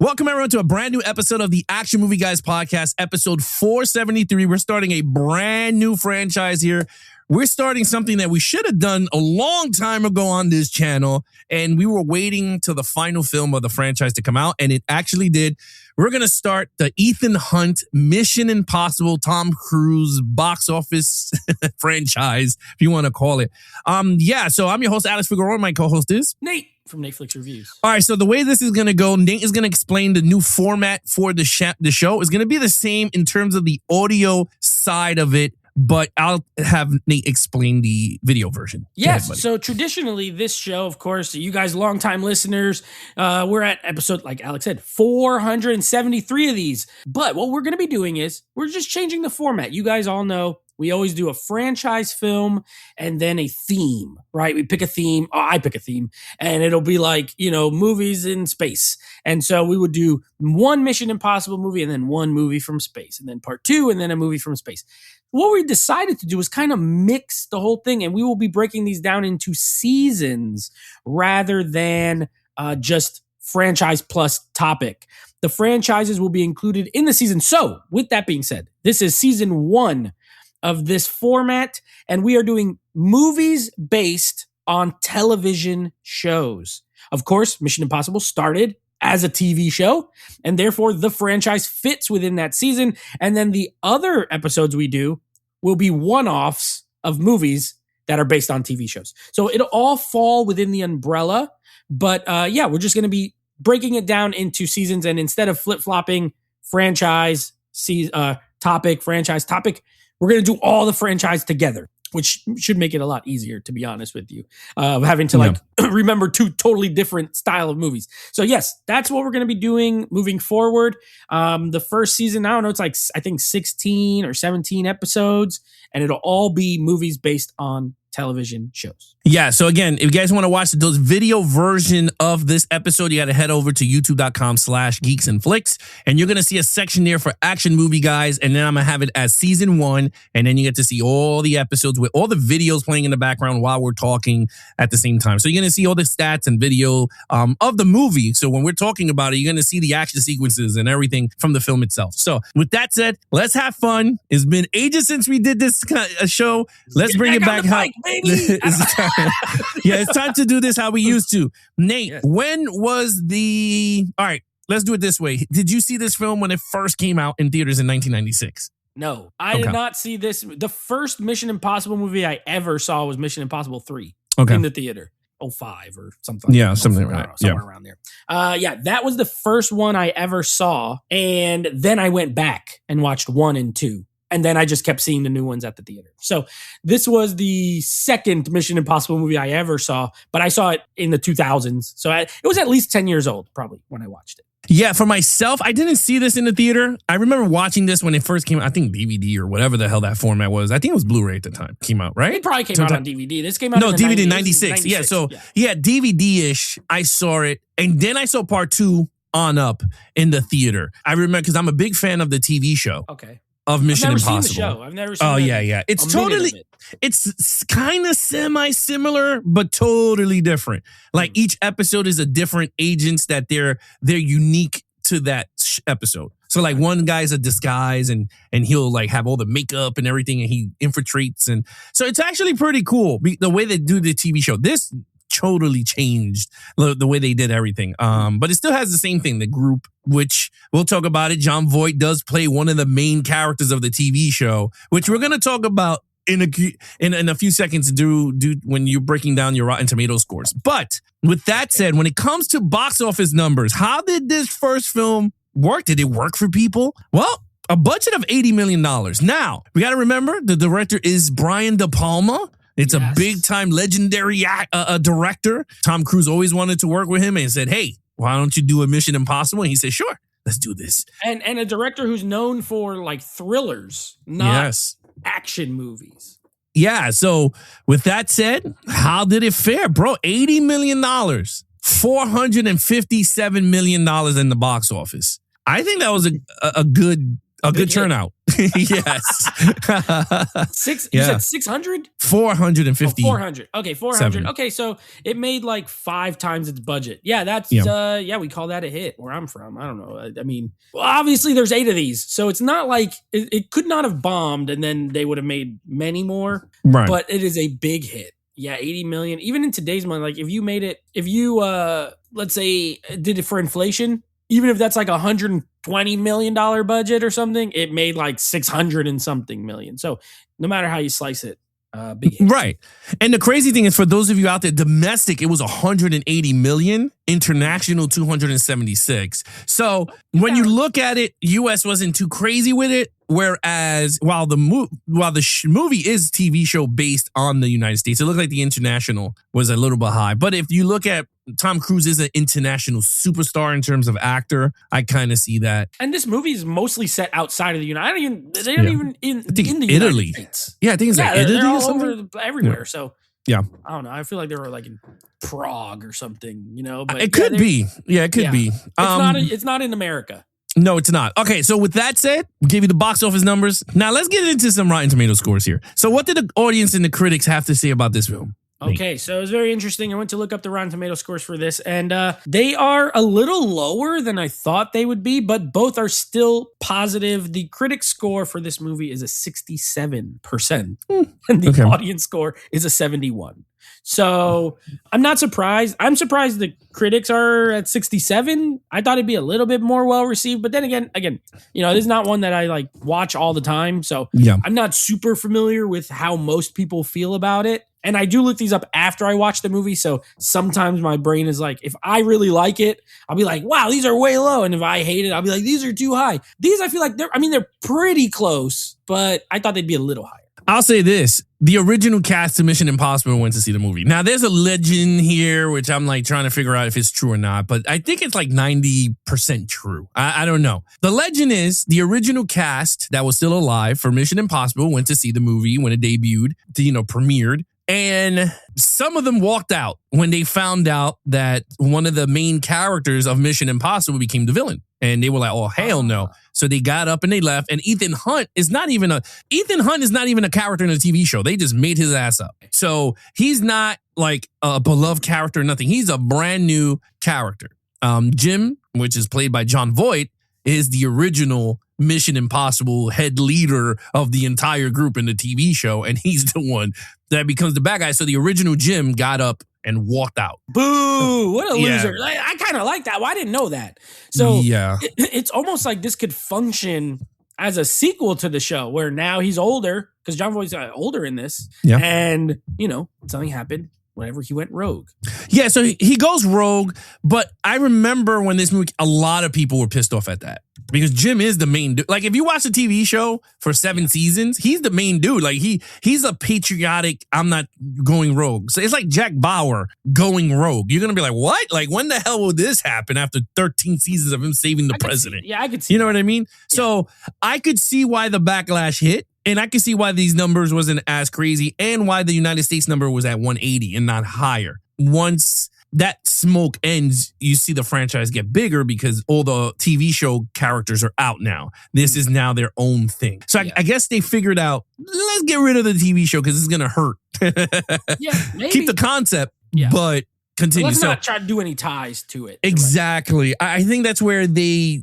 Welcome everyone to a brand new episode of the Action Movie Guys podcast, episode 473. We're starting a brand new franchise here. We're starting something that we should have done a long time ago on this channel, and we were waiting till the final film of the franchise to come out, and it actually did. We're going to start the Ethan Hunt Mission Impossible Tom Cruise box office franchise, if you want to call it. So I'm your host, Alex Figueroa. My co-host is Nate from Netflix Reviews. All right, so the way this is going to go, Nate is going to explain the new format for the show. It's going to be the same in terms of the audio side of it, but I'll have Nate explain the video version. Yes, so traditionally this show, of course, you guys longtime listeners, we're at episode, like Alex said, 473 of these. But what we're going to be doing is we're just changing the format. You guys all know we always do a franchise film and then a theme, right? We pick a theme. I pick a theme, and it'll be like, movies in space. And so we would do one Mission Impossible movie and then one movie from space and then part two and then a movie from space. What we decided to do is kind of mix the whole thing, and we will be breaking these down into seasons rather than just franchise plus topic. The franchises will be included in the season. So with that being said, this is season 1 of this format, and we are doing movies based on television shows. Of course, Mission Impossible started as a TV show, and therefore the franchise fits within that season. And then the other episodes we do will be one-offs of movies that are based on TV shows. So it'll all fall within the umbrella, but we're just going to be breaking it down into seasons, and instead of flip-flopping franchise, topic, franchise, topic, we're going to do all the franchise together, which should make it a lot easier, to be honest with you, having to remember two totally different style of movies. So yes, that's what we're going to be doing moving forward. The first season, I don't know, it's like, I think 16 or 17 episodes, and it'll all be movies based on television shows. Yeah, so again, if you guys want to watch the video version of this episode, you got to head over to youtube.com/geeksandflicks, and you're going to see a section there for Action Movie Guys, and then I'm going to have it as season 1, and then you get to see all the episodes with all the videos playing in the background while we're talking at the same time. So you're going to see all the stats and video of the movie. So when we're talking about it, you're going to see the action sequences and everything from the film itself. So with that said, let's have fun. It's been ages since we did this kind of show. Let's bring it back. It's time to do this how we used to. Nate, yes. When was all right, let's do it this way. Did you see this film when it first came out in theaters in 1996? No, I did not see this. The first Mission Impossible movie I ever saw was Mission Impossible 3 in the theater. 05 or something. Yeah, something like that. Somewhere around there. That was the first one I ever saw. And then I went back and watched 1 and 2. And then I just kept seeing the new ones at the theater. So this was the second Mission Impossible movie I ever saw, but I saw it in the 2000s. So it was at least 10 years old, probably, when I watched it. Yeah, for myself, I didn't see this in the theater. I remember watching this when it first came out. I think DVD or whatever the hell that format was. I think it was Blu-ray at the time. Came out, right? It probably came out on DVD. This came out in the DVD 96. Yeah, so DVD-ish. I saw it. And then I saw part 2 on up in the theater. I remember because I'm a big fan of the TV show. Okay. Of Mission Impossible. I've never seen the show. I've never seen yeah. It's kind of semi-similar, but totally different. Like each episode is a different agents that they're unique to that episode. So like one guy's a disguise and he'll like have all the makeup and everything, and he infiltrates. And so it's actually pretty cool the way they do the TV show. This totally changed the way they did everything. But it still has the same thing, the group, which we'll talk about it. Jon Voight does play one of the main characters of the TV show, which we're going to talk about in a few seconds do when you're breaking down your Rotten Tomatoes scores. But with that said, when it comes to box office numbers, how did this first film work? Did it work for people? Well, a budget of $80 million. Now, we got to remember the director is Brian De Palma. It's a big-time legendary director. Tom Cruise always wanted to work with him and said, hey, why don't you do a Mission Impossible? And he said, sure, let's do this. And a director who's known for like thrillers, not action movies. Yeah, so with that said, how did it fare, bro? $80 million, $457 million in the box office. I think that was a good A good turnout. Yes. You said 600? 450. 400. Okay, 400. Okay, so it made like 5 times its budget. Yeah, that's we call that a hit where I'm from. I don't know. I mean, well, obviously there's 8 of these, so it's not like it could not have bombed and then they would have made many more. Right. But it is a big hit. Yeah, 80 million. Even in today's money, like if you let's say did it for inflation, even if that's like $120 million budget or something, it made like 600 and something million. So no matter how you slice it, big hit. Right. And the crazy thing is, for those of you out there, domestic, it was 180 million, international 276. So when you look at it, US wasn't too crazy with it. Whereas while the movie is TV show based on the United States, it looked like the international was a little bit high. But if you look at Tom Cruise is an international superstar in terms of actor, I kind of see that. And this movie is mostly set outside of the United. They don't even in the Italy. United States. Yeah, I think it's like Italy they're all or something. over everywhere. So yeah, I don't know. I feel like they were like in Prague or something. But it could be. Yeah, it could be. It's not in America. No, it's not. Okay, so with that said, we'll give you the box office numbers. Now let's get into some Rotten Tomato scores here. So what did the audience and the critics have to say about this film? Okay, so it was very interesting. I went to look up the Rotten Tomato scores for this, and they are a little lower than I thought they would be, but both are still positive. The critic score for this movie is a 67%, and the audience score is a 71%. So I'm not surprised. I'm surprised the critics are at 67. I thought it'd be a little bit more well received, but then again, this is not one that I like watch all the time. So I'm not super familiar with how most people feel about it. And I do look these up after I watch the movie. So sometimes my brain is like, if I really like it, I'll be like, wow, these are way low. And if I hate it, I'll be like, these are too high. These, I feel like they're pretty close, but I thought they'd be a little higher. I'll say this. The original cast of Mission Impossible went to see the movie. Now, there's a legend here, which I'm like trying to figure out if it's true or not, but I think it's like 90% true. I don't know. The legend is the original cast that was still alive for Mission Impossible went to see the movie when it debuted, premiered. And some of them walked out when they found out that one of the main characters of Mission Impossible became the villain. And they were like, oh, hell no. So they got up and they left. And Ethan Hunt is not even a character in a TV show. They just made his ass up. So he's not like a beloved character or nothing. He's a brand new character. Jim, which is played by Jon Voight, is the original Mission Impossible head leader of the entire group in the TV show. And he's the one that becomes the bad guy. So the original Jim got up and walked out. Boo! What a loser. I kind of like that. Well, I didn't know that. So it's almost like this could function as a sequel to the show where now he's older because Jon Voight's older in this. Yeah. And, something happened whenever he went rogue. Yeah, so he goes rogue, but I remember when this movie, a lot of people were pissed off at that because Jim is the main dude. Like if you watch the TV show for 7 seasons, he's the main dude. Like he's a patriotic, I'm not going rogue. So it's like Jack Bauer going rogue. You're going to be like, what? Like when the hell will this happen after 13 seasons of him saving the president? I could see. You know what I mean? Yeah. So I could see why the backlash hit. And I can see why these numbers wasn't as crazy and why the United States number was at 180 and not higher. Once that smoke ends, you see the franchise get bigger because all the TV show characters are out now. This is now their own thing. So I guess they figured out, let's get rid of the TV show because it's going to hurt. Maybe. Keep the concept, but continue. Let's not try to do any ties to it. Exactly. I think that's where they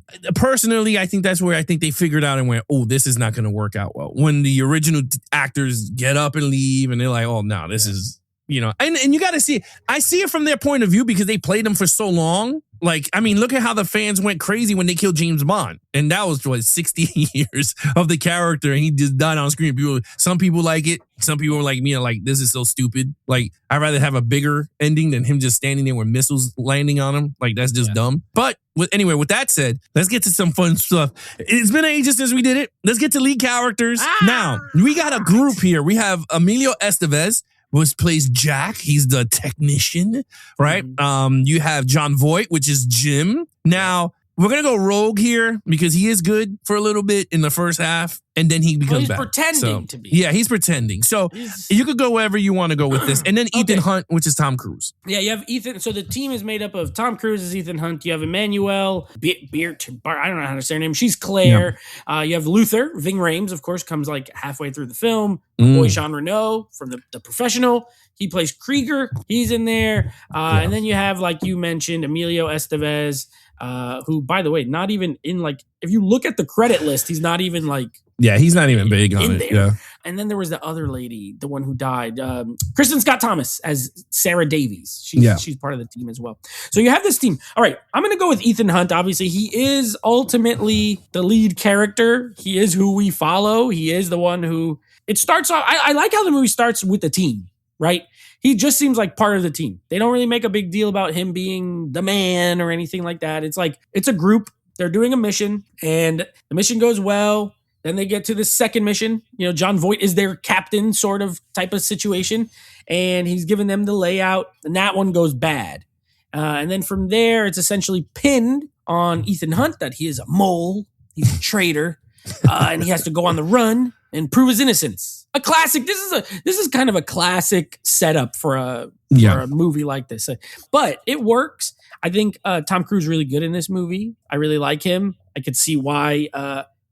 figured out and went, oh, this is not going to work out well. When the original actors get up and leave and they're like, oh, no, this is, and you got to see it. I see it from their point of view because they played them for so long. Like, I mean, look at how the fans went crazy when they killed James Bond. And that was, 60 years of the character. And he just died on screen. Some people like it. Some people are like me, like, this is so stupid. Like, I'd rather have a bigger ending than him just standing there with missiles landing on him. Like, that's just dumb. But with that said, let's get to some fun stuff. It's been ages since we did it. Let's get to lead characters. Now, we got a group here. We have Emilio Estevez, which plays Jack. He's the technician, right? You have Jon Voight, which is Jim. Now, we're going to go rogue here because he is good for a little bit in the first half and then he becomes he's bad. pretending to be. Yeah, he's pretending. So you could go wherever you want to go with this. And then Ethan Hunt, which is Tom Cruise. Yeah, you have Ethan. So the team is made up of Tom Cruise as Ethan Hunt. You have Emmanuel Beert. I don't know how to say her name. She's Claire. Yeah. You have Luther. Ving Rhames, of course, comes like halfway through the film. Boy Jean Reno from the Professional. He plays Krieger. He's in there. And then you have, like you mentioned, Emilio Estevez, who, by the way, not even in like, if you look at the credit list, he's not even like. Yeah, he's not even big on it. There. Yeah. And then there was the other lady, the one who died, Kristen Scott Thomas as Sarah Davies. She's part of the team as well. So you have this team. All right, I'm going to go with Ethan Hunt. Obviously, he is ultimately the lead character. He is who we follow. He is the one who it starts off. I like how the movie starts with the team, right? He just seems like part of the team. They don't really make a big deal about him being the man or anything like that. It's like, it's a group. They're doing a mission and the mission goes well. Then they get to the second mission. You know, John Voight is their captain sort of type of situation. And he's giving them the layout. And that one goes bad. And then from there, it's essentially pinned on Ethan Hunt that he is a mole. He's a traitor. And he has to go on the run and prove his innocence. A classic. This is kind of a classic setup for a movie like this. But it works. I think Tom Cruise is really good in this movie. I really like him. I could see why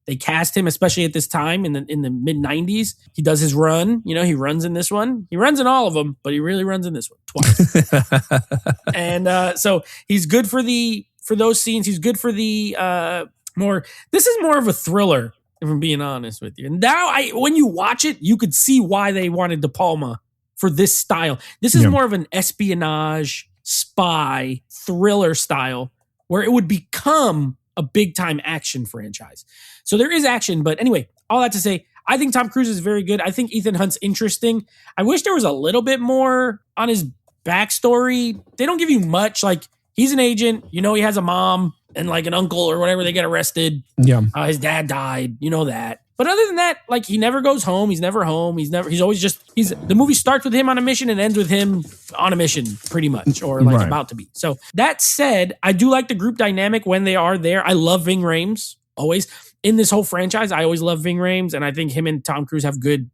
they cast him, especially at this time in the mid 90s. He does his run. You know, he runs in this one. He runs in all of them, but he really runs in this one twice. And so he's good for those scenes. He's good for the this is more of a thriller, if I'm being honest with you. And now when you watch it, you could see why they wanted De Palma for this style. This is more of an espionage, spy, thriller style where it would become a big time action franchise. So there is action, but anyway, all that to say, I think Tom Cruise is very good. I think Ethan Hunt's interesting. I wish there was a little bit more on his backstory. They don't give you much. Like, he's an agent, you know, he has a mom and like an uncle or whatever, they get arrested. Yeah. His dad died, you know that. But other than that, like, he never goes home. He's never home. He's always the movie starts with him on a mission and ends with him on a mission, pretty much, or like about to be. So that said, I do like the group dynamic when they are there. I love Ving Rhames, always. In this whole franchise, I always love Ving Rhames, and I think him and Tom Cruise have good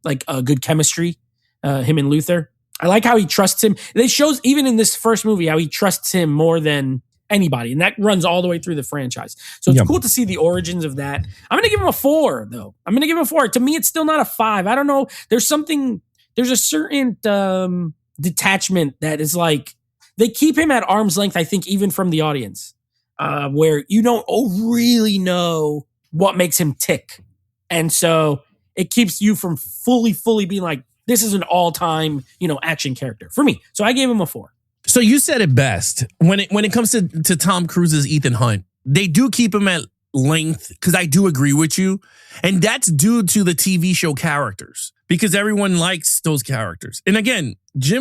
chemistry, him and Luther. I like how he trusts him. It shows, even in this first movie, how he trusts him more than anybody, and that runs all the way through the franchise. So it's cool to see the origins of that. I'm going to give him a 4, though. I'm going to give him a 4. To me, it's still not a 5. I don't know. There's a certain detachment that is like, they keep him at arm's length, I think, even from the audience, where you don't really know what makes him tick. And so it keeps you from fully being like, this is an all-time, action character for me. So I gave him a 4. So you said it best. When it comes to Tom Cruise's Ethan Hunt, they do keep him at length, because I do agree with you. And that's due to the TV show characters, because everyone likes those characters. And again,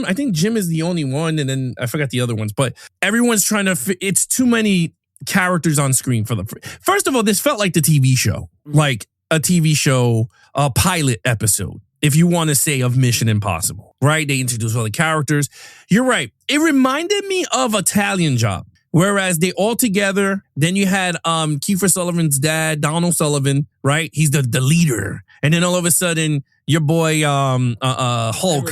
I think Jim is the only one, and then I forgot the other ones, but everyone's trying to, it's too many characters on screen for them. First of all, this felt like the TV show, like a TV show, a pilot episode, if you want to say, of Mission Impossible, right? They introduced all the characters. You're right. It reminded me of Italian Job, whereas they all together, then you had Kiefer Sutherland's dad, Donald Sullivan, right? He's the leader. And then all of a sudden, your boy Hulk,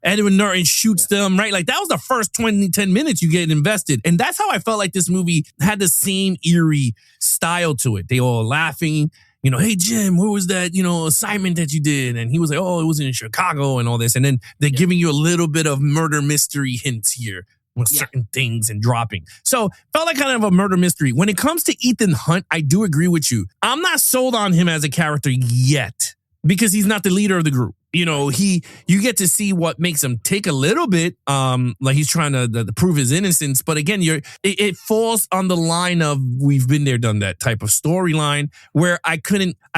Edward Norton shoots them, right? Like, that was the first 10 minutes you get invested. And that's how I felt like this movie had the same eerie style to it. They all laughing. Hey, Jim, what was that, assignment that you did? And he was like, oh, it was in Chicago and all this. And then they're giving you a little bit of murder mystery hints here with certain things and dropping. So felt like kind of a murder mystery. When it comes to Ethan Hunt, I do agree with you. I'm not sold on him as a character yet, because he's not the leader of the group. You get to see what makes him take a little bit, like he's trying to prove his innocence. But again, it falls on the line of we've been there, done that type of storyline where I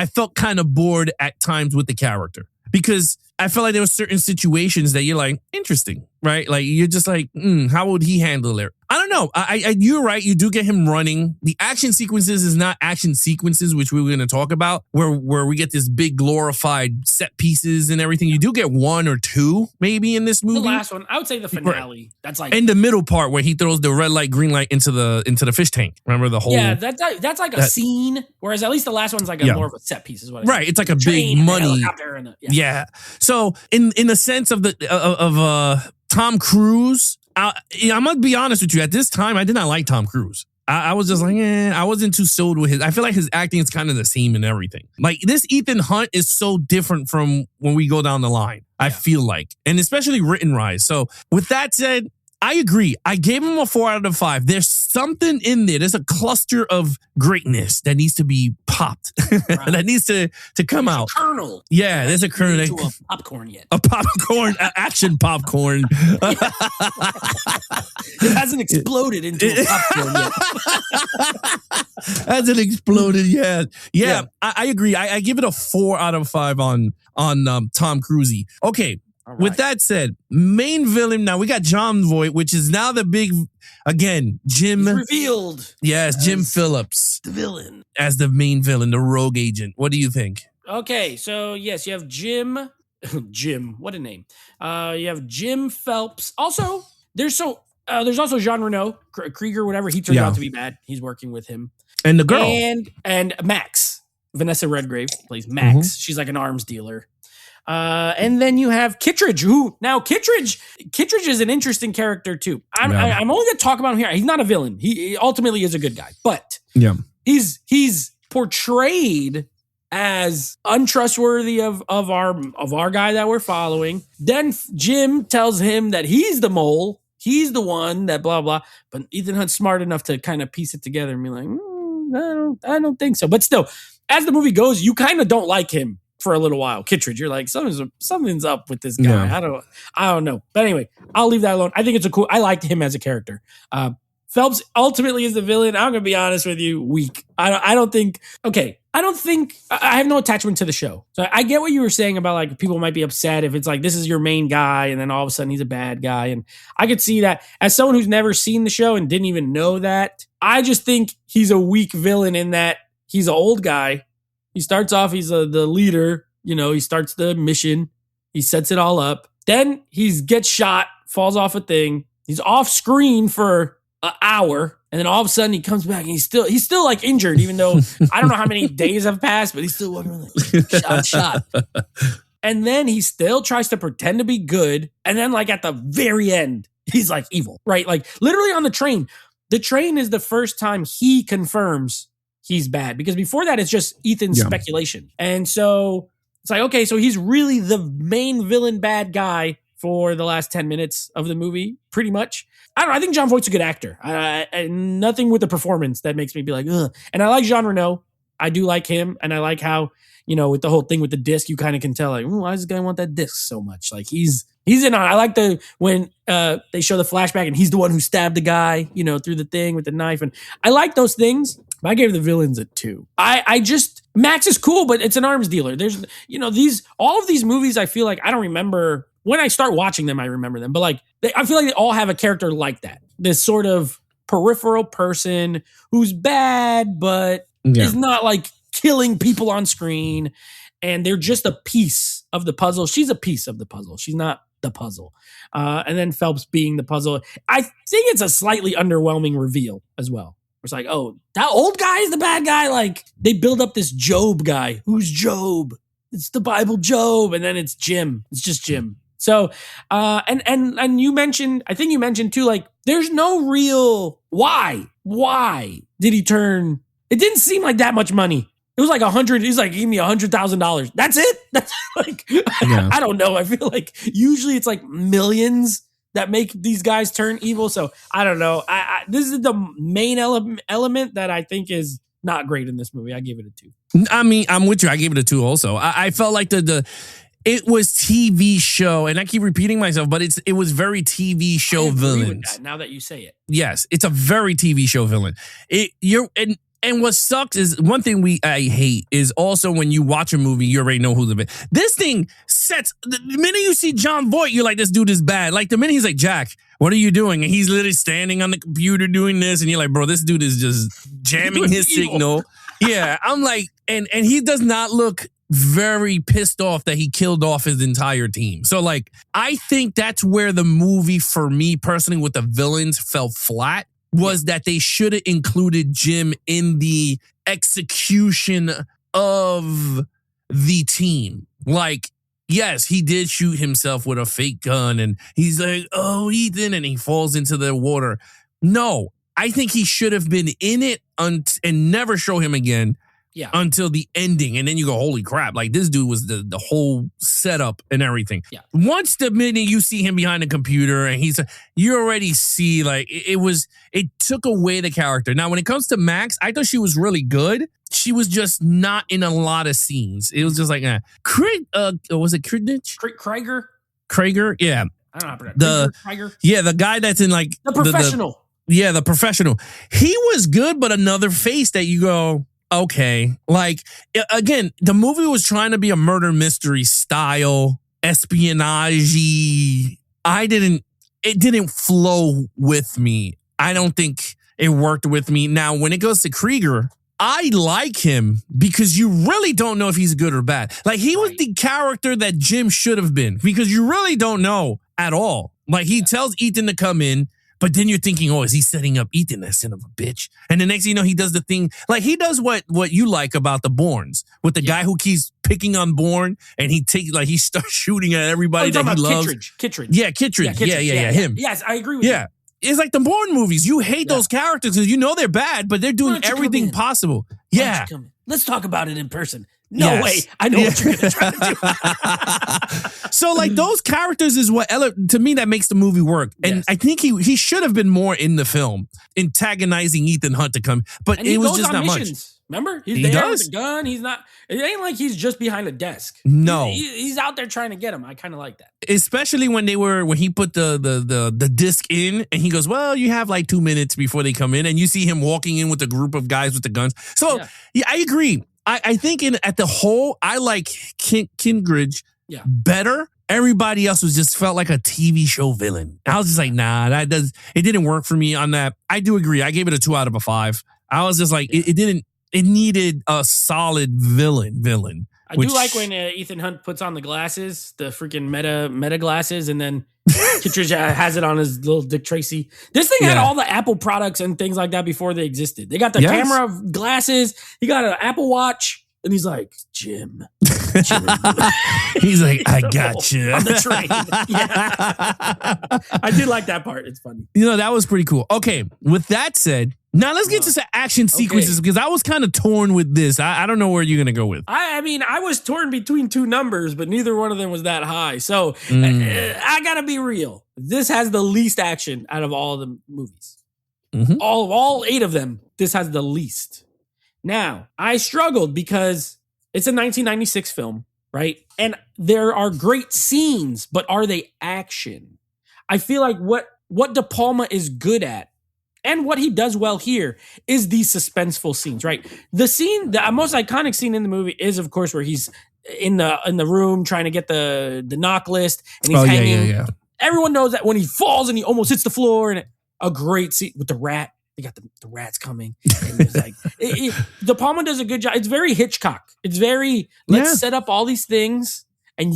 felt kind of bored at times with the character, because I felt like there were certain situations that you're like, interesting, right? Like, you're just like, how would he handle it? I don't know. You're right. You do get him running. The action sequences is not action sequences, which we were going to talk about, where we get this big glorified set pieces and everything. You do get one or two maybe in this movie. The last one, I would say the finale. Right. That's like in the middle part where he throws the red light, green light into the fish tank. Remember the whole? Yeah, that's like a scene. Whereas at least the last one's like more of a set piece, is what. Right. It's like a big money. Yeah. So in the sense of Tom Cruise, I'm gonna be honest with you. At this time, I did not like Tom Cruise. I was just like, I wasn't too sold with his. I feel like his acting is kind of the same and everything. Like this Ethan Hunt is so different from when we go down the line. I feel like, and especially written wise. So with that said, I agree. I gave him a 4 out of 5. There's something in there. There's a cluster of greatness that needs to be popped. Right. That needs to come out. A kernel. Yeah, there's a kernel. Into a popcorn yet. A popcorn, action popcorn. It hasn't exploded into a popcorn yet. Hasn't exploded yet. Yeah. I agree. I give it a 4 out of 5 on Tom Cruise. Okay. Right. With that said, main villain, now we got John Voight, which is now the big, again, Jim. He's revealed. Yes, Jim Phillips. The villain. As the main villain, the rogue agent. What do you think? Okay, so yes, you have Jim, what a name. You have Jim Phelps. Also, there's also Jean Reno, Krieger, whatever. He turned out to be bad. He's working with him. And the girl. And Max. Vanessa Redgrave plays Max. Mm-hmm. She's like an arms dealer. And then you have Kittredge, Kittredge is an interesting character too. I'm only going to talk about him here. He's not a villain. He ultimately is a good guy, but he's portrayed as untrustworthy of our guy that we're following. Then Jim tells him that he's the mole. He's the one that blah, blah. But Ethan Hunt's smart enough to kind of piece it together and be like, I don't think so. But still, as the movie goes, you kind of don't like him for a little while. Kittredge, you're like, something's up with this guy. Yeah. I don't know. But anyway, I'll leave that alone. I think I liked him as a character. Phelps ultimately is the villain. I'm gonna be honest with you, weak. I don't think I have no attachment to the show. So I get what you were saying about like people might be upset if it's like this is your main guy and then all of a sudden he's a bad guy. And I could see that as someone who's never seen the show and didn't even know that. I just think he's a weak villain in that he's an old guy. He starts off, he's the leader, he starts the mission, he sets it all up. Then he gets shot, falls off a thing. He's off screen for an hour. And then all of a sudden he comes back and he's still like injured, even though I don't know how many days have passed, but he's still walking around like shot. And then he still tries to pretend to be good. And then like at the very end, he's like evil, right? Like literally on the train. The train is the first time he confirms he's bad, because before that it's just Ethan's speculation. And so it's like, okay, so he's really the main villain bad guy for the last 10 minutes of the movie, pretty much. I don't know. I think John Voight's a good actor. Nothing with the performance that makes me be like, ugh. And I like Jean Reno. I do like him. And I like how, with the whole thing with the disc, you kind of can tell like, why does this guy want that disc so much? Like he's in on. I like when they show the flashback and he's the one who stabbed the guy, through the thing with the knife. And I like those things. I gave the villains a 2. Max is cool, but it's an arms dealer. There's, all of these movies, I feel like I don't remember when I start watching them, I remember them, but like, I feel like they all have a character like that. This sort of peripheral person who's bad, but is not like killing people on screen. And they're just a piece of the puzzle. She's a piece of the puzzle. She's not the puzzle. And then Phelps being the puzzle. I think it's a slightly underwhelming reveal as well. It's like, oh, that old guy is the bad guy. Like they build up this Job guy. Who's Job? It's the Bible Job. And then it's Jim. It's just Jim. So, and you mentioned, I think you mentioned too, like there's no real, why did he turn? It didn't seem like that much money. It was like 100. He's like, give me $100,000. That's it. That's like, I don't know. I feel like usually it's like millions that make these guys turn evil. So I don't know. This is the main element that I think is not great in this movie. I gave it a 2. I mean, I'm with you. I gave it a 2 also. I felt like it was TV show, and I keep repeating myself, but it was very TV show villains. Now that you say it. Yes, it's a very TV show villain. And what sucks is one thing I hate is also when you watch a movie, you already know who's the bad. This thing sets the minute you see John Voight, you're like, this dude is bad. Like the minute he's like, Jack, what are you doing? And he's literally standing on the computer doing this, and you're like, bro, this dude is just jamming his signal. Yeah, I'm like, and he does not look very pissed off that he killed off his entire team. So like, I think that's where the movie for me personally with the villains fell flat. Was that they should have included Jim in the execution of the team. Like, yes, he did shoot himself with a fake gun and he's like, oh, Ethan, and he falls into the water. No, I think he should have been in it and never show him again. Yeah. Until the ending. And then you go, holy crap. Like this dude was the whole setup and everything. Yeah. Once the minute you see him behind the computer and you already see like it took away the character. Now, when it comes to Max, I thought she was really good. She was just not in a lot of scenes. It was just like, was it Krigich? Krager? Yeah. I don't know how to pronounce Yeah, the guy that's in like The Professional. The Professional. He was good, but another face that you go, okay, like, again, the movie was trying to be a murder mystery style, espionage-y. It didn't flow with me. I don't think it worked with me. Now, when it goes to Krieger, I like him because you really don't know if he's good or bad. Like, he was the character that Jim should have been because you really don't know at all. Like, he tells Ethan to come in, but then you're thinking, oh, is he setting up Ethan, that son of a bitch? And the next thing you know, he does the thing. Like, he does what you like about the Bournes with the guy who keeps picking on Bourne and he starts shooting at everybody that he loves. Kittredge. Yeah, Kittredge. Yeah, him. Yes, I agree with you. It's like the Bourne movies. You hate those characters because you know they're bad, but they're doing everything possible. Yeah. Let's talk about it in person. No way. I know what you're going to try to do. So, like, those characters is what, to me, that makes the movie work. And I think he should have been more in the film, antagonizing Ethan Hunt to come. But it was just not much. Remember? He's there with a gun. He's not, it ain't like he's just behind a desk. No. He's out there trying to get him. I kind of like that. Especially when he put the disc in and he goes, well, you have like 2 minutes before they come in. And you see him walking in with a group of guys with the guns. So, I agree. I think at the whole, I like Kindridge better. Everybody else just felt like a TV show villain. I was just like, nah, it didn't work for me on that. I do agree. I gave it a 2 out of 5. I was just like, it needed a solid villain. I do like when Ethan Hunt puts on the glasses, the freaking meta glasses, and then Kittredge has it on his little Dick Tracy. This thing had all the Apple products and things like that before they existed. They got the camera glasses. He got an Apple Watch, and he's like, Jim. He's like, I got you on the train. I did like that part. It's funny. That was pretty cool. Okay, with that said, now let's get to some action sequences because I was kind of torn with this. I don't know where you're going to go with. I mean, I was torn between two numbers, but neither one of them was that high. So I got to be real. This has the least action out of all the movies. Mm-hmm. All 8 of them, this has the least. Now, I struggled because it's a 1996 film, right? And there are great scenes, but are they action? I feel like what De Palma is good at and what he does well here is these suspenseful scenes, right? The most iconic scene in the movie is, of course, where he's in the room trying to get the knock list and he's hanging. Yeah. Everyone knows that when he falls and he almost hits the floor, and a great scene with the rat. They got the rats coming. And it's like De Palma does a good job. It's very Hitchcock. It's very let's set up all these things, and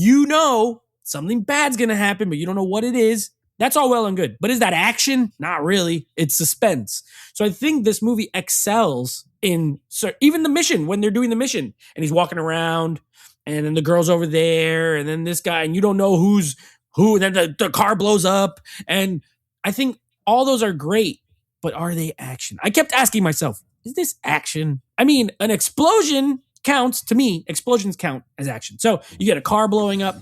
something bad's gonna happen, but you don't know what it is. That's all well and good. But is that action? Not really. It's suspense. So I think this movie excels in even the mission, when they're doing the mission and he's walking around and then the girl's over there and then this guy and you don't know who's who. And then the car blows up. And I think all those are great, but are they action? I kept asking myself, is this action? I mean, an explosion counts to me. Explosions count as action. So you get a car blowing up.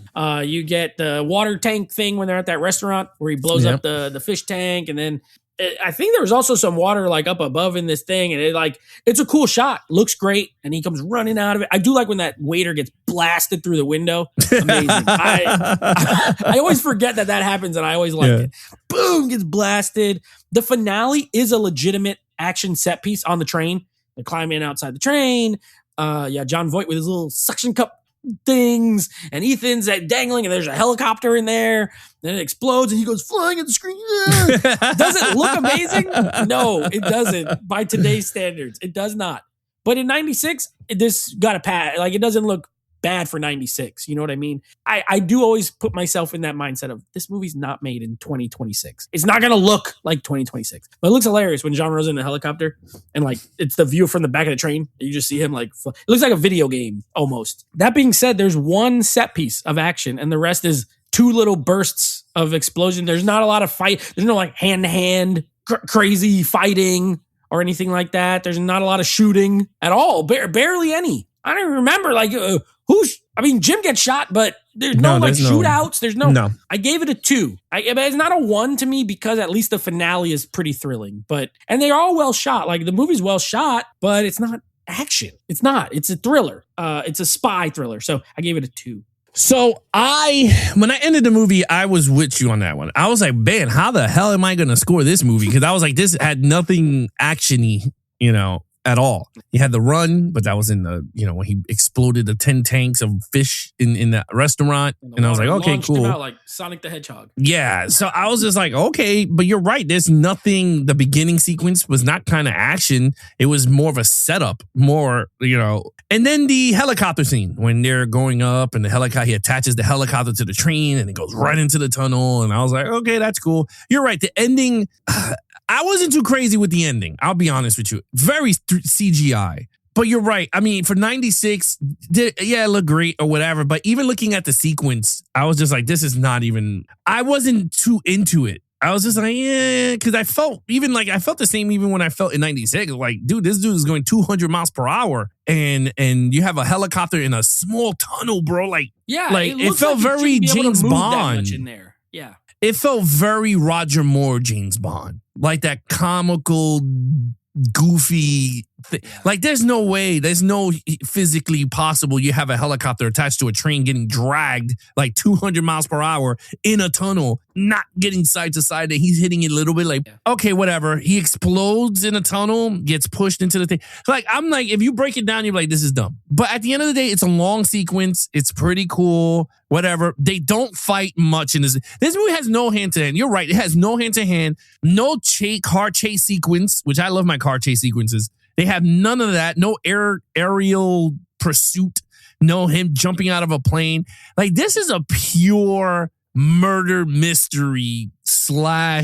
You get the water tank thing when they're at that restaurant where he blows up the fish tank. And then I think there was also some water like up above in this thing. And it's a cool shot. Looks great. And he comes running out of it. I do like when that waiter gets blasted through the window. Amazing. I always forget that happens and I always like it. Boom, gets blasted. The finale is a legitimate action set piece on the train. They're climbing outside the train. John Voight with his little suction cup things, and Ethan's dangling, and there's a helicopter in there. Then it explodes, and he goes flying at the screen. Does it look amazing? No, it doesn't. By today's standards, it does not. But in '96, this got a pass. Like, it doesn't look bad for '96. You know what I mean? I do always put myself in that mindset of this movie's not made in 2026. It's not going to look like 2026. But it looks hilarious when John Rose in the helicopter and like it's the view from the back of the train. You just see him like, it looks like a video game almost. That being said, there's one set piece of action and the rest is two little bursts of explosion. There's not a lot of fight. There's no like hand-to-hand crazy fighting or anything like that. There's not a lot of shooting at all. Barely any. I don't even remember like Jim gets shot, but there's no shootouts. There's no. I gave it a 2. It's not a 1 to me because at least the finale is pretty thrilling. And they're all well shot. Like the movie's well shot, but it's not action. It's not. It's a thriller. It's a spy thriller. So I gave it a 2. So when I ended the movie, I was with you on that one. I was like, man, how the hell am I going to score this movie? Because I was like, this had nothing action-y, at all. He had the run, but that was in the, when he exploded the 10 tanks of fish in the restaurant. And I was like, okay, cool. Him out like Sonic the Hedgehog. Yeah. So I was just like, okay, but you're right. There's nothing, the beginning sequence was not kind of action. It was more of a setup, and then the helicopter scene when they're going up and he attaches the helicopter to the train and it goes right into the tunnel. And I was like, okay, that's cool. You're right. The ending, I wasn't too crazy with the ending. I'll be honest with you. Very CGI. But you're right. I mean, for 96, it looked great or whatever. But even looking at the sequence, I was just like, this is not even... I wasn't too into it. I was just like, yeah, because I felt the same even when I felt in 96. Like, dude, this dude is going 200 miles per hour. And you have a helicopter in a small tunnel, bro. Like, yeah, it felt very James Bond. In there. Yeah. It felt very Roger Moore James Bond. Like that comical, goofy thing. Like there's no physically possible you have a helicopter attached to a train getting dragged like 200 miles per hour in a tunnel, not getting side to side, and he's hitting it a little bit like, okay, whatever. He explodes in a tunnel, gets pushed into the thing. Like, I'm like, if you break it down, you're like, this is dumb. But at the end of the day, it's a long sequence. It's pretty cool. Whatever. They don't fight much in this. This movie has no hand-to-hand. You're right. It has no hand-to-hand. No car chase sequence, which I love my car chase sequences. They have none of that. No aerial pursuit. No him jumping out of a plane. Like, this is a pure murder mystery / spy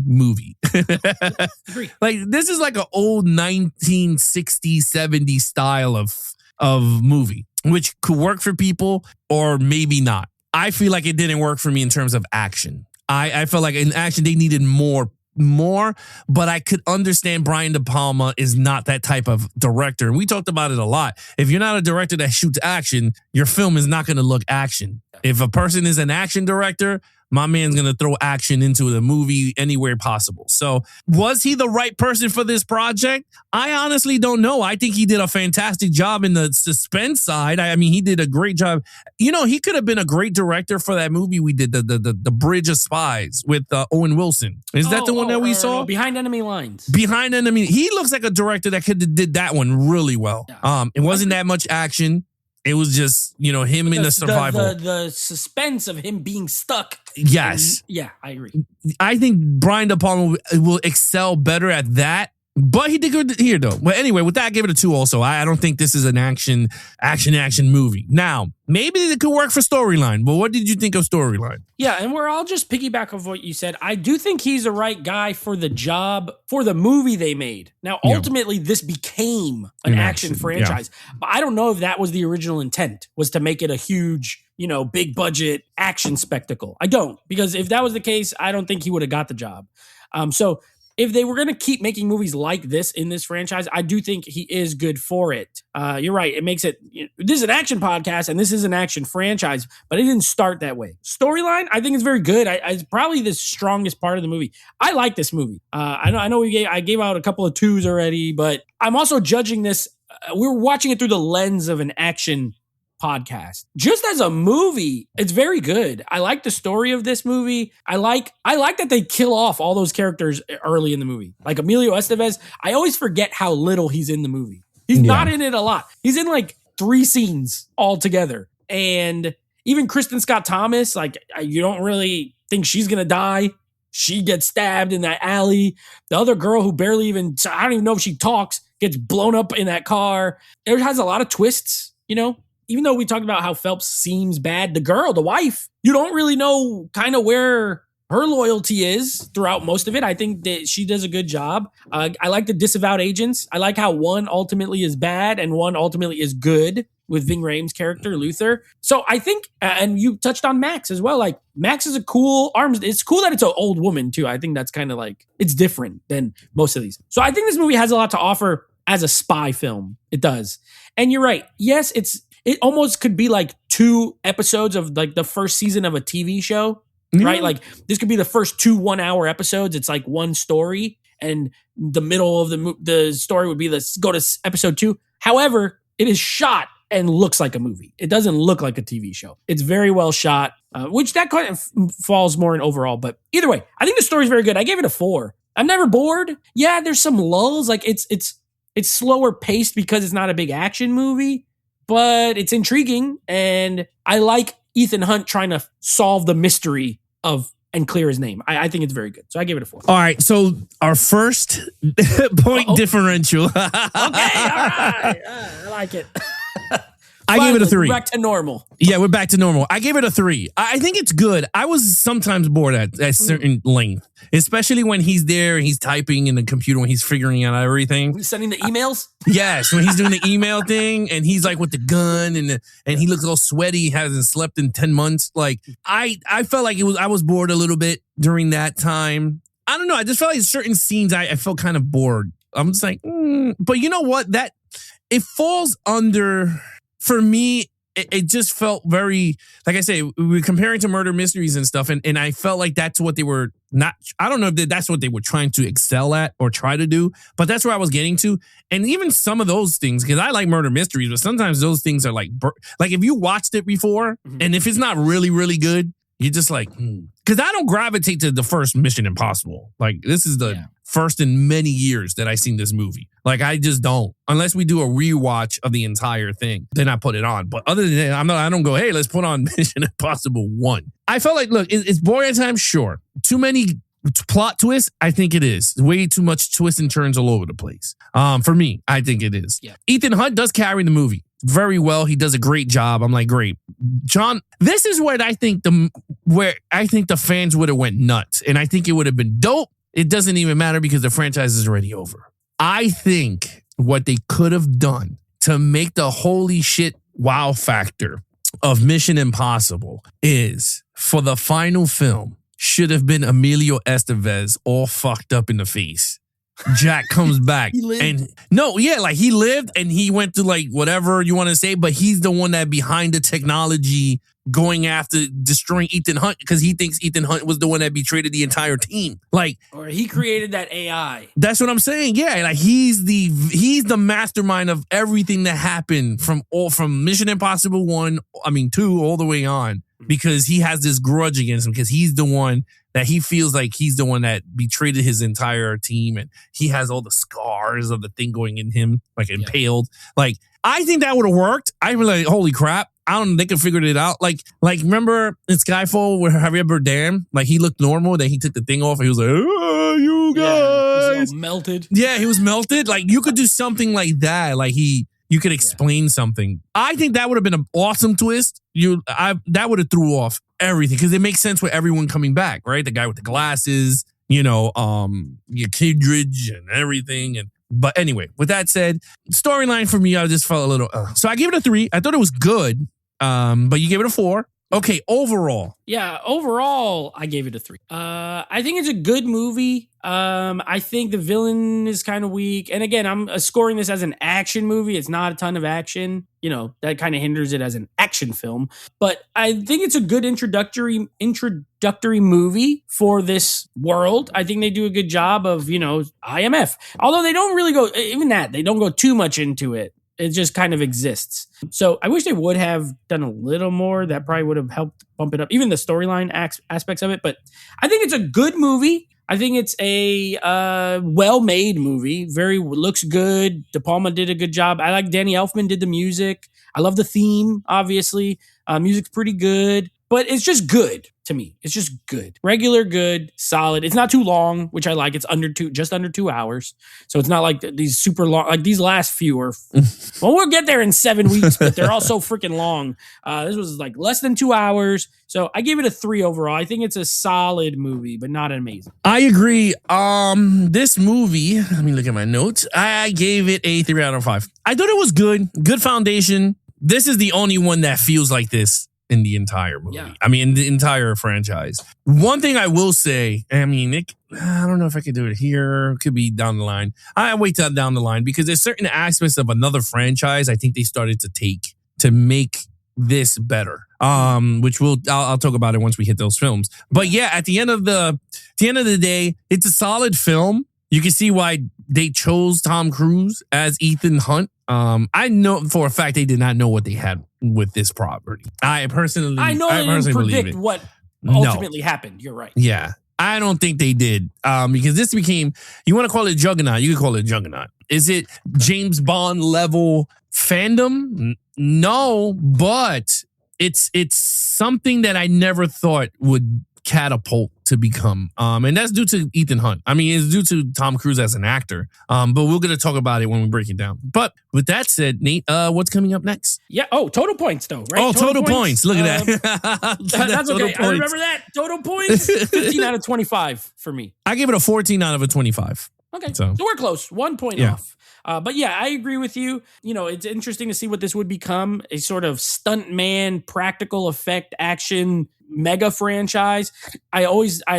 movie. Like, this is like an old 1960s, 70s style of movie, which could work for people or maybe not. I feel like it didn't work for me in terms of action. I felt like in action they needed more, but I could understand Brian De Palma is not that type of director. And we talked about it a lot. If you're not a director that shoots action, your film is not going to look action. If a person is an action director, my man's going to throw action into the movie anywhere possible. So was he the right person for this project? I honestly don't know. I think he did a fantastic job in the suspense side. I mean, he did a great job. He could have been a great director for that movie we did, the Bridge of Spies with Owen Wilson. Is that the one that we saw? Behind Enemy Lines. Behind Enemy. He looks like a director that could have did that one really well. Yeah. It wasn't that much action. It was just, him in the survival. The suspense of him being stuck. Yes. I agree. I think Brian De Palma will excel better at that. But he did good here, though. But anyway, with that, I gave it a 2 also. I don't think this is an action movie. Now, maybe it could work for storyline. But what did you think of storyline? Yeah, and I'll just piggyback off what you said. I do think he's the right guy for the job, for the movie they made. Now, ultimately, this became an action franchise. Yeah. But I don't know if that was the original intent, was to make it a huge, big budget action spectacle. I don't. Because if that was the case, I don't think he would have got the job. So if they were going to keep making movies like this in this franchise, I do think he is good for it. You're right. It makes it, this is an action podcast and this is an action franchise, but it didn't start that way. Storyline, I think is very good. It's probably the strongest part of the movie. I like this movie. I know I gave out a couple of 2s already, but I'm also judging this. We're watching it through the lens of an action podcast. Just as a movie, it's very good. I like the story of this movie. I like that they kill off all those characters early in the movie. Like Emilio Estevez, I always forget how little he's in the movie. He's not in it a lot. He's in like 3 scenes altogether. And even Kristen Scott Thomas, like you don't really think she's going to die. She gets stabbed in that alley. The other girl who barely even, I don't even know if she talks, gets blown up in that car. It has a lot of twists, you know? Even though we talked about how Phelps seems bad, the girl, the wife, you don't really know kind of where her loyalty is throughout most of it. I think that she does a good job. I like the disavowed agents. I like how one ultimately is bad and one ultimately is good with Ving Rhames' character, Luther. So I think, and you touched on Max as well. Like Max is a cool arms. It's cool that it's an old woman too. I think that's kind of like, it's different than most of these. So I think this movie has a lot to offer as a spy film. It does. And you're right. Yes, it almost could be like 2 episodes of like the first season of a TV show, right? Like this could be the first 2 1-hour episodes. It's like one story and the middle of the story would be let's go to episode 2. However, it is shot and looks like a movie. It doesn't look like a TV show. It's very well shot, which that kind of falls more in overall. But either way, I think the story's very good. I gave it a 4. I'm never bored. Yeah, there's some lulls. Like it's slower paced because it's not a big action movie, but it's intriguing. And I like Ethan Hunt trying to solve the mystery of and clear his name. I think it's very good. So I gave it a 4. All right. So our first point differential. Okay. All right. I like it. I gave it a 3. Back to normal. Yeah, we're back to normal. I gave it a 3. I think it's good. I was sometimes bored at certain length, especially when he's there and he's typing in the computer when he's figuring out everything. He's sending the emails? Yes, when he's doing the email thing and he's like with the gun and he looks all sweaty, he hasn't slept in 10 months. Like I felt like I was bored a little bit during that time. I don't know. I just felt like certain scenes I felt kind of bored. I'm just like, but you know what? That it falls under. For me, it just felt very, like I say, we were comparing to murder mysteries and stuff, and I felt like that's what they were not, I don't know if that's what they were trying to excel at or try to do, but that's where I was getting to. And even some of those things, because I like murder mysteries, but sometimes those things are like if you watched it before, and if it's not really, really good, you're just like, because I don't gravitate to the first Mission Impossible. Like, this is the first in many years that I've seen this movie. Like, I just don't. Unless we do a rewatch of the entire thing, then I put it on. But other than that, I don't go, hey, let's put on Mission Impossible 1. I felt like, look, it's boring at times, sure. Too many plot twists? I think it is. Way too much twists and turns all over the place. For me, I think it is. Yeah. Ethan Hunt does carry the movie very well. He does a great job. I'm like, great. John, this is where I think the fans would have went nuts. And I think it would have been dope. It doesn't even matter because the franchise is already over. I think what they could have done to make the holy shit wow factor of Mission Impossible is for the final film should have been Emilio Estevez all fucked up in the face. Jack comes back he lived and he went to like whatever you want to say, but he's the one that behind the technology going after destroying Ethan Hunt because he thinks Ethan Hunt was the one that betrayed the entire team. Like, or he created that AI. That's what I'm saying. Yeah, like he's the mastermind of everything that happened from Mission Impossible 2 all the way on, because he has this grudge against him because he's the one that he feels like he's the one that betrayed his entire team, and he has all the scars of the thing going in him, like impaled. Like, I think that would have worked. I was like, holy crap. I don't know, they could figure it out. Like remember in Skyfall where Javier Bardem, like he looked normal, then he took the thing off and he was like, oh, you guys. He was all melted. Yeah, he was melted. Like you could do something like that. Like you could explain something. I think that would have been an awesome twist. That would have threw off everything because it makes sense with everyone coming back, right? The guy with the glasses, your Kindred and everything. But anyway, with that said, storyline for me, I just felt a little. So I gave it a 3. I thought it was good, but you gave it a 4. Okay, overall. Yeah, overall, I gave it a 3. I think it's a good movie. I think the villain is kind of weak. And again, I'm scoring this as an action movie. It's not a ton of action. That kind of hinders it as an action film. But I think it's a good introductory movie for this world. I think they do a good job of, IMF. Although they don't really go, even that, they don't go too much into it. It just kind of exists. So I wish they would have done a little more. That probably would have helped bump it up, even the storyline aspects of it. But I think it's a good movie. I think it's a well-made movie. Looks good. De Palma did a good job. I like Danny Elfman did the music. I love the theme, obviously. Music's pretty good. But it's just good to me. It's just good. Regular good, solid. It's not too long, which I like. It's just under 2 hours. So it's not like these super long, like these last few are, well, we'll get there in 7 weeks, but they're all so freaking long. This was like less than 2 hours. So I gave it a 3 overall. I think it's a solid movie, but not amazing. I agree. This movie, let me look at my notes. I gave it a 3 out of 5. I thought it was good. Good foundation. This is the only one that feels like this in the entire movie. Yeah. I mean, in the entire franchise. One thing I will say, I mean, I don't know if I could do it here. It could be down the line. I wait till down the line because there's certain aspects of another franchise I think they started to take to make this better. Which I'll talk about it once we hit those films. But yeah, at the end of the day, it's a solid film. You can see why they chose Tom Cruise as Ethan Hunt. I know for a fact they did not know what they had with this property. I personally didn't predict what ultimately happened. You're right. Yeah. I don't think they did. Because this became, you want to call it Juggernaut, you can call it Juggernaut. Is it James Bond level fandom? No, but it's something that I never thought would catapult to become. And that's due to Ethan Hunt. I mean, it's due to Tom Cruise as an actor. But we're going to talk about it when we break it down. But with that said, Nate, what's coming up next? Yeah. Oh, total points though, right? Oh, total points. Look at that. That's okay. Points. I remember that. Total points, 15 out of 25 for me. I give it a 14 out of a 25. Okay. So we're close. 1 point off. But yeah, I agree with you. You know, it's interesting to see what this would become, a sort of stuntman, practical effect action mega franchise. I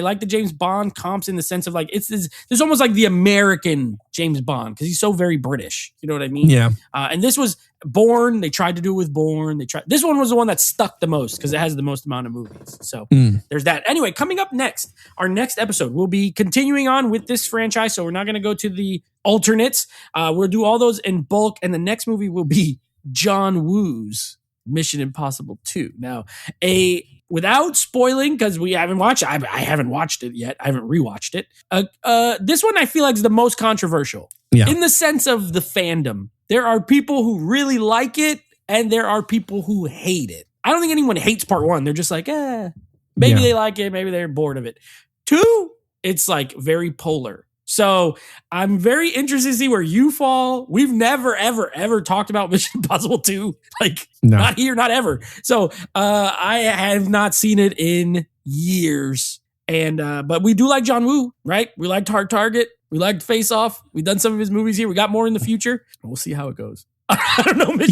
like the James Bond comps in the sense of like there's almost like the American James Bond because he's so very British. You know what I mean? Yeah. And this was Bourne. They tried to do it with Bourne. This one was the one that stuck the most because it has the most amount of movies. So there's that. Anyway, coming up next, our next episode, we'll be continuing on with this franchise. So we're not going to go to the alternates. We'll do all those in bulk. And the next movie will be John Woo's Mission Impossible 2. Now, without spoiling, because we haven't watched it, I haven't watched it yet. I haven't rewatched it. This one I feel like is the most controversial in the sense of the fandom. There are people who really like it, and there are people who hate it. I don't think anyone hates part 1. They're just like, maybe they like it, maybe they're bored of it. 2, it's like very polar. So I'm very interested to see where you fall. We've never, ever, ever talked about Mission Impossible 2. Like, not here, not ever. So I have not seen it in years. And but we do like John Woo, right? We liked Hard Target. We liked Face Off. We've done some of his movies here. We got more in the future. We'll see how it goes. I don't know.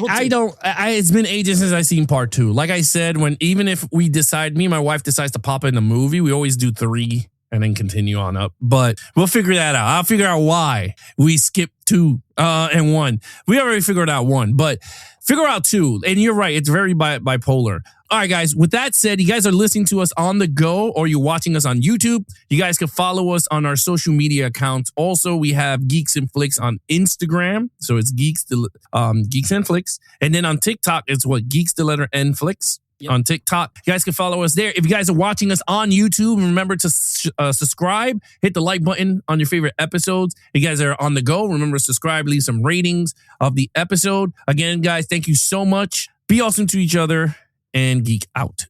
I don't. It's been ages since I've seen part 2. Like I said, even if me and my wife decides to pop in a movie, we always do 3. And then continue on up. But we'll figure that out. I'll figure out why we skipped 2 and 1. We already figured out 1, but figure out 2. And you're right. It's very bipolar. All right, guys. With that said, you guys are listening to us on the go or you're watching us on YouTube. You guys can follow us on our social media accounts. Also, we have Geeks and Flicks on Instagram. So it's Geeks and Flicks. And then on TikTok, it's Geeks the letter N Flicks. Yep. On TikTok. You guys can follow us there. If you guys are watching us on YouTube, remember to subscribe, hit the like button on your favorite episodes. If you guys are on the go, remember to subscribe, leave some ratings of the episode. Again, guys, thank you so much. Be awesome to each other and geek out.